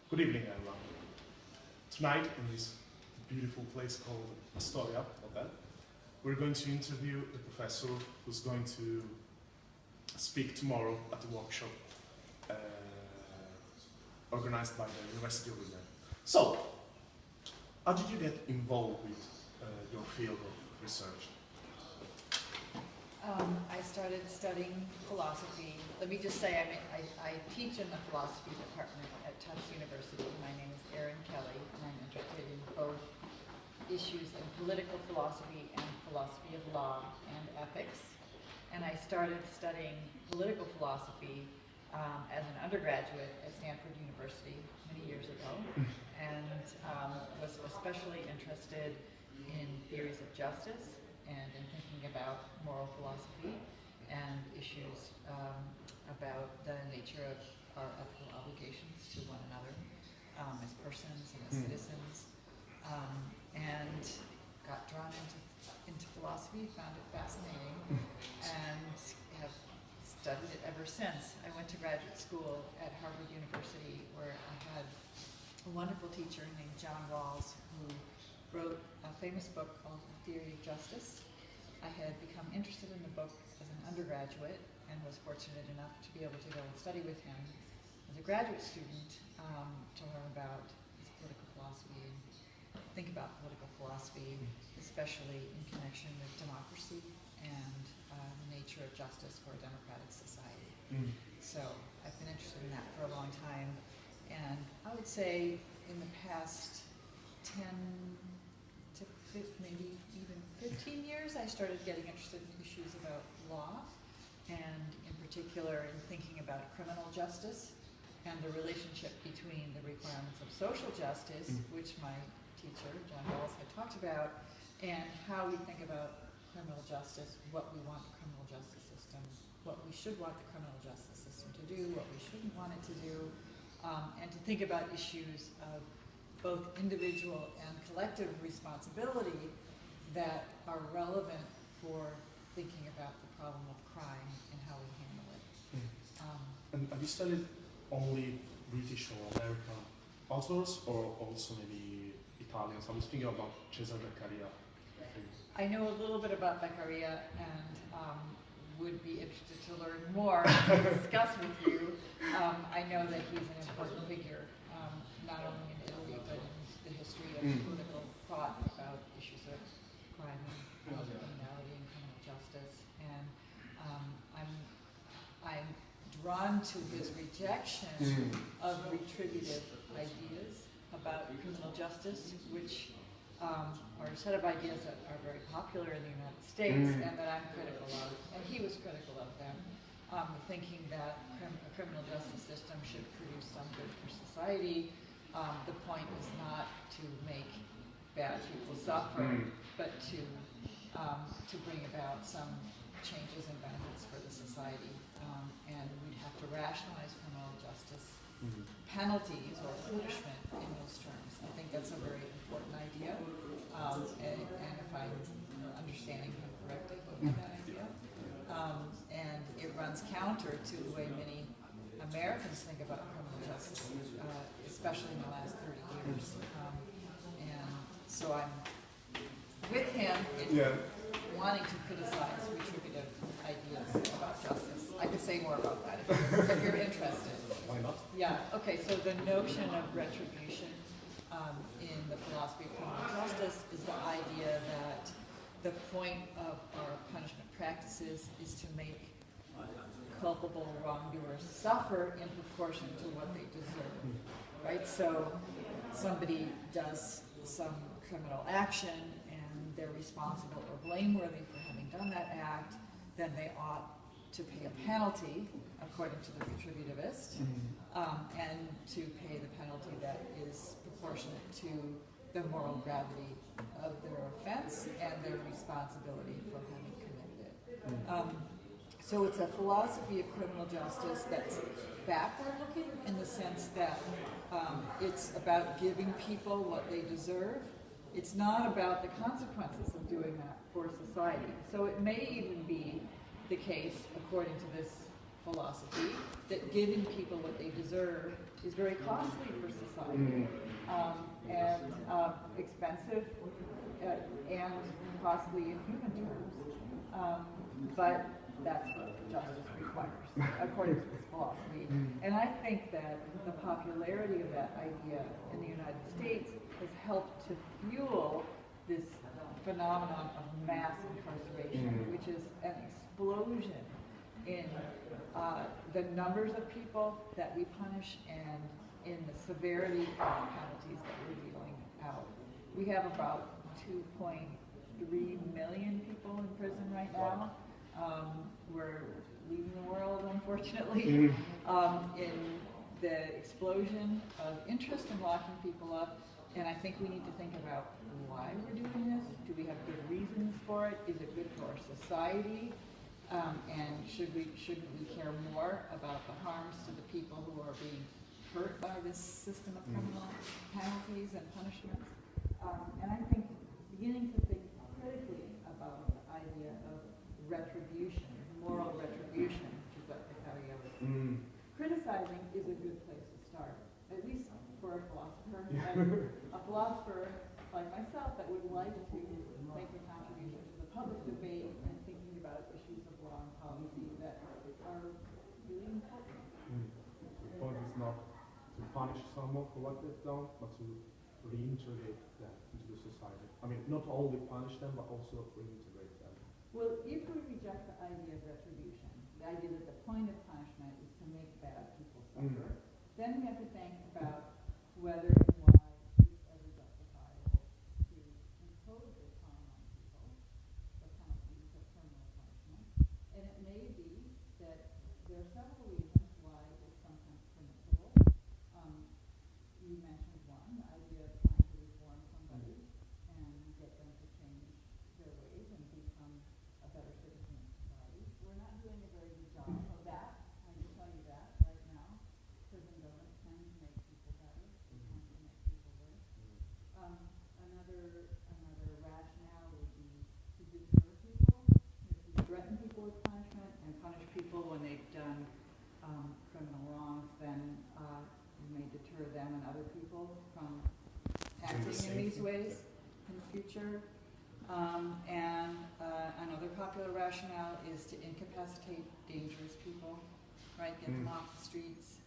Good evening, everyone. Tonight, in this beautiful place called Astoria, we're going to interview the professor who's going to speak tomorrow at the workshop organized by the University of Udine. So, how did you get involved with your field of research? I started studying philosophy. Let me just say, I teach in the philosophy department at Tufts University. My name is Erin Kelly, and I'm interested in both issues in political philosophy and philosophy of law and ethics. And I started studying political philosophy as an undergraduate at Stanford University many years ago, and was especially interested in theories of justice and in thinking about moral philosophy and issues about the nature of our ethical obligations to one another as persons and as citizens, and got drawn into philosophy, found it fascinating, and have studied it ever since. I went to graduate school at Harvard University, where I had a wonderful teacher named John Rawls, who wrote a famous book called Theory of Justice. I had become interested in the book as an undergraduate and was fortunate enough to be able to go and study with him as a graduate student to learn about his political philosophy and think about political philosophy, especially in connection with democracy and the nature of justice for a democratic society. So I've been interested in that for a long time, and I would say in the past 10 to maybe even 15 years, I started getting interested in issues about law, and in particular in thinking about criminal justice and the relationship between the requirements of social justice, which my teacher, John Rawls, had talked about, and how we think about criminal justice, what we want the criminal justice system, what we should want the criminal justice system to do, what we shouldn't want it to do, and to think about issues of both individual and collective responsibility that are relevant for thinking about the problem of crime and how we handle it. And have you studied only British or American authors, or also maybe Italians? I was thinking about Cesare Beccaria. I know a little bit about Beccaria and would be interested to learn more and discuss with you. I know that he's an important figure, not only in Italy, but in the history of political thought about issues of crime and criminality and criminal justice. And I'm drawn to his rejection of retributive ideas about criminal justice, which are a set of ideas that are very popular in the United States and that I'm critical of, and he was critical of them, thinking that a criminal justice system should produce some good for society. The point is not to make bad people suffer, but to bring about some changes and benefits for the society. And we'd have to rationalize criminal justice penalties or punishment in those terms. I think that's a very important idea, and if I'm understanding him correctly, he had that idea. And it runs counter to the way many Americans think about criminal justice, especially in the last 30 years. And so I'm with him in wanting to criticize retributive ideas about justice. I could say more about that if you're interested. Why not? Yeah, okay, so the notion of retribution in the philosophy of criminal justice is the idea that the point of our punishment practices is to make culpable wrongdoers suffer in proportion to what they deserve, right? So somebody does some criminal action and they're responsible or blameworthy for having done that act, then they ought to pay a penalty, according to the retributivist, and to pay the penalty that is proportionate to the moral gravity of their offense and their responsibility for having committed it. So it's a philosophy of criminal justice that's backward-looking in the sense that it's about giving people what they deserve. It's not about the consequences of doing that for society. So it may even be the case, according to this philosophy that giving people what they deserve is very costly for society, and expensive and costly in human terms. But that's what justice requires, according to this philosophy. And I think that the popularity of that idea in the United States has helped to fuel this phenomenon of mass incarceration, which is an explosion in the numbers of people that we punish and in the severity of the penalties that we're dealing out. We have about 2.3 million people in prison right now. We're leading the world, unfortunately, in the explosion of interest in locking people up. And I think we need to think about why we're doing this. Do we have good reasons for it? Is it good for our society? And shouldn't we care more about the harms to the people who are being hurt by this system of criminal penalties and punishments? And I think beginning to think critically about the idea of retribution, moral retribution, which is what Picario was criticizing, is a good place to start, at least for a philosopher. And a philosopher like myself that would like to make a contribution to the public debate and thinking about issues of law and policy that are really important. The point is not to punish someone for what they've done, but to reintegrate them into the society. I mean, not only punish them, but also reintegrate them. Well, if we reject the idea of retribution, the idea that the point of punishment is to make bad people suffer, then we have to think about whether and why it's ever justifiable to impose this harm on people, the penalties of criminal punishment. And it may be that there are several reasons why it's sometimes permissible. You mentioned one, the idea of trying to reform somebody and get them to change their ways and become a better citizen of society. We're not doing a very good job of that. I can tell you that right now. Prison doesn't tend to make people better. They tend to make people worse. Another rationale would be to deter people. If you threaten people with punishment and punish people when they've done criminal wrongs, then you may deter them and other people from acting in these ways in the future. And another popular rationale is to incapacitate dangerous people, right? Get them off the streets.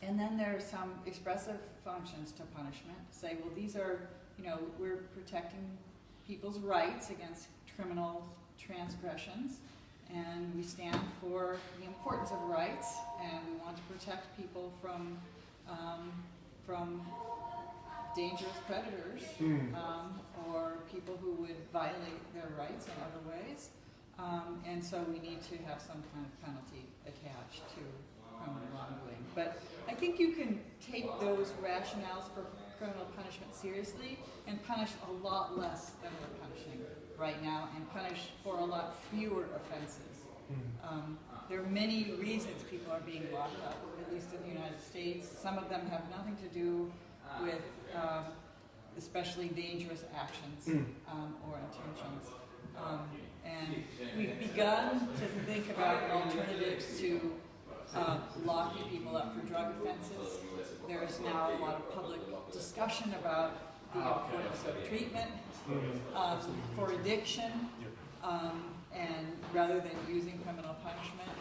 And then there are some expressive functions to punishment. Say, well, these are, we're protecting people's rights against criminal transgressions, and we stand for the importance of rights, and we want to protect people from dangerous predators or people who would violate their rights in other ways. And so we need to have some kind of penalty attached to criminal wrongdoing. But I think you can take those rationales for criminal punishment seriously and punish a lot less than we're punishing right now, and punish for a lot fewer offenses. There are many reasons people are being locked up, at least in the United States. Some of them have nothing to do with especially dangerous actions or intentions. And we've begun to think about alternatives to locking people up for drug offenses. There's now a lot of public discussion about the importance of treatment for addiction, and rather than using criminal punishment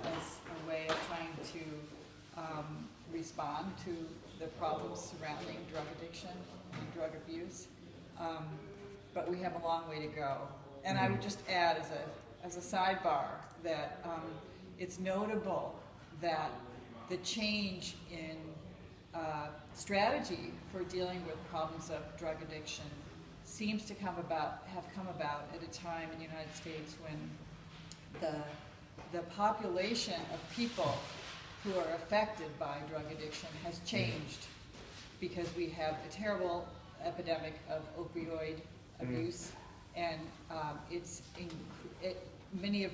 as a way of trying to respond to the problems surrounding drug addiction and drug abuse. But we have a long way to go. And I would just add as a sidebar that it's notable that the change in strategy for dealing with problems of drug addiction seems to have come about at a time in the United States when the population of people who are affected by drug addiction has changed, because we have a terrible epidemic of opioid abuse, and many of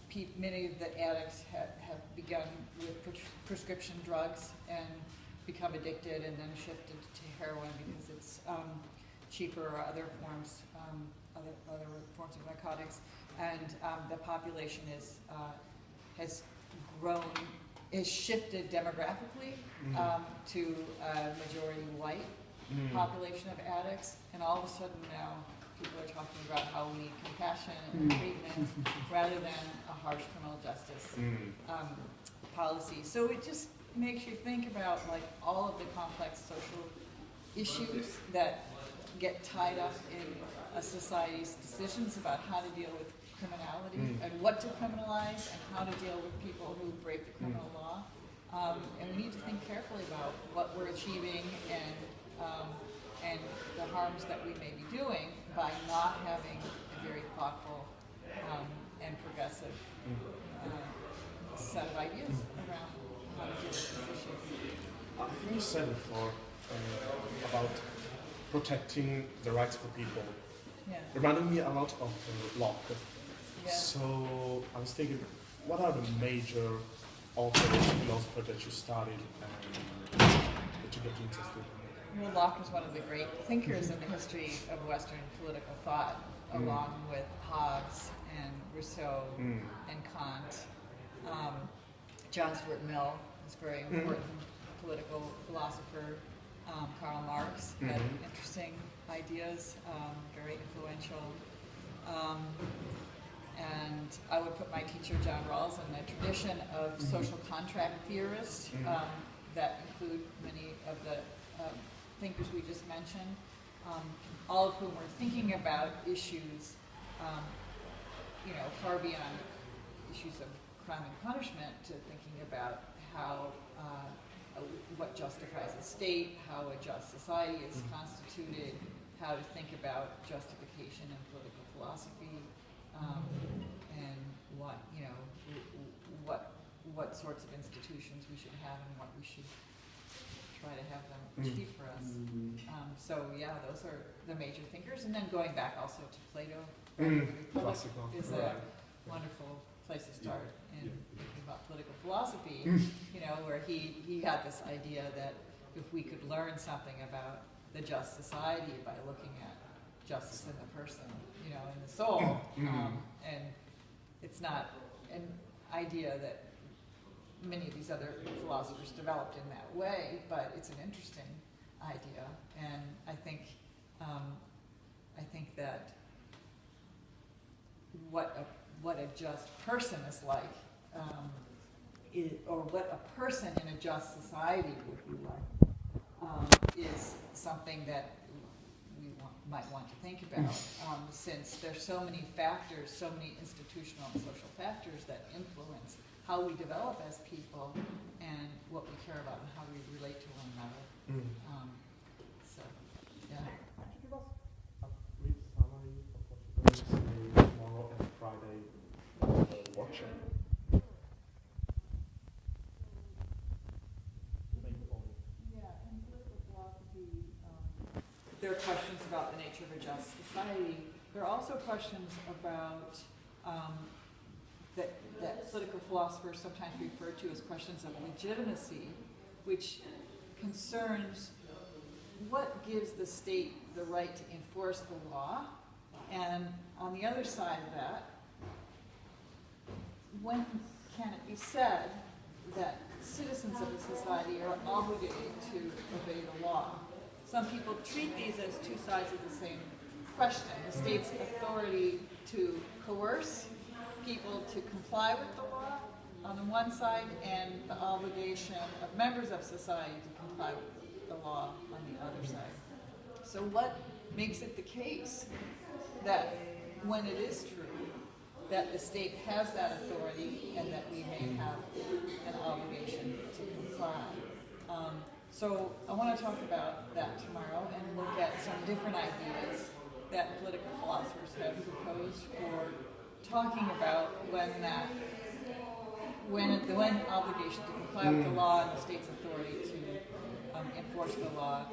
the addicts have begun with prescription drugs and become addicted, and then shifted to heroin because it's cheaper, or other forms of narcotics. and the population has grown, is shifted demographically to a majority white population of addicts, and all of a sudden now people are talking about how we need compassion and treatment rather than a harsh criminal justice policy. So it just makes you think about like all of the complex social issues that get tied up in a society's decisions about how to deal with criminality and what to criminalize and how to deal with people who break the criminal law. And we need to think carefully about what we're achieving and the harms that we may be doing by not having a very thoughtful and progressive set of ideas around how to deal with these issues. I think you said before about protecting the rights of the people. Yeah. Reminded me a lot of Locke. Yeah. So I was thinking, what are the major authors, philosophers that you studied and that you get interested in? Well, Locke is one of the great thinkers in the history of Western political thought, along with Hobbes and Rousseau and Kant. John Stuart Mill is a very important political philosopher. Karl Marx had interesting ideas, very influential. And I would put my teacher, John Rawls, in the tradition of social contract theorists that include many of the thinkers we just mentioned, all of whom were thinking about issues, far beyond issues of crime and punishment, to thinking about how what justifies a state, how a just society is constituted, how to think about justification in political philosophy, and what sorts of institutions we should have and what we should try to have them achieve for us. So yeah, those are the major thinkers. And then going back also to Plato, Classical. is a wonderful place to start in thinking about political philosophy, where he had this idea that if we could learn something about the just society by looking at justice in the person, in the soul, and it's not an idea that many of these other philosophers developed in that way, but it's an interesting idea, and I think that what a just person is like, or what a person in a just society would be like, is something that we might want to think about, since there's so many factors, so many institutional and social factors that influence how we develop as people and what we care about and how we relate to one another. So, yeah. Could you give us a brief summary of what you're going to say tomorrow and Friday workshop? Yeah, in political philosophy, there are questions about the nature of a just society. There are also questions about that political philosophers sometimes refer to as questions of legitimacy, which concerns what gives the state the right to enforce the law, and on the other side of that, when can it be said that citizens of a society are obligated to obey the law? Some people treat these as two sides of the same question. The state's authority to coerce people to comply with the law on the one side, and the obligation of members of society to comply with the law on the other side. So what makes it the case that when it is true that the state has that authority and that we may have an obligation to comply? So I want to talk about that tomorrow and look at some different ideas that political philosophers have proposed for talking about when obligation to comply with the law and the state's authority to enforce the law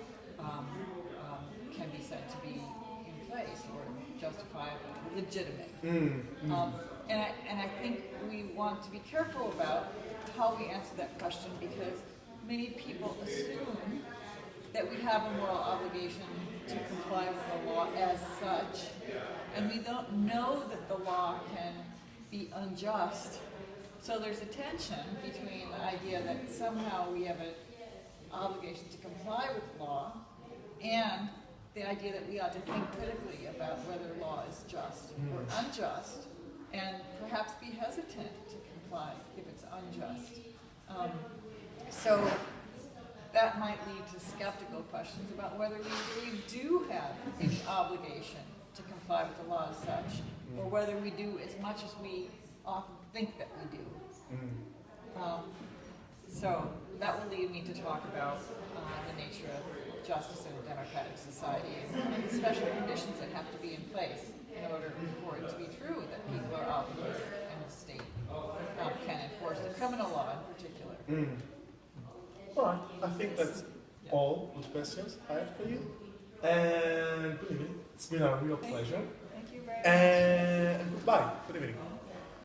can be said to be in place or justifiable, legitimate. And I think we want to be careful about how we answer that question, because many people assume that we have a moral obligation to comply with the law as such, and we don't know that the law can be unjust. So there's a tension between the idea that somehow we have an obligation to comply with law and the idea that we ought to think critically about whether law is just or unjust, and perhaps be hesitant to comply if it's unjust. So that might lead to skeptical questions about whether we really do have any obligation to comply with the law as such, or whether we do as much as we often think that we do. So that will lead me to talk about the nature of justice in a democratic society and the special conditions that have to be in place in order for it to be true that people are obligated and the state can enforce the criminal law in particular. All right, I think that's all the questions I have for you. And good evening. It's been a real pleasure. Thank you very much. And goodbye. Good evening.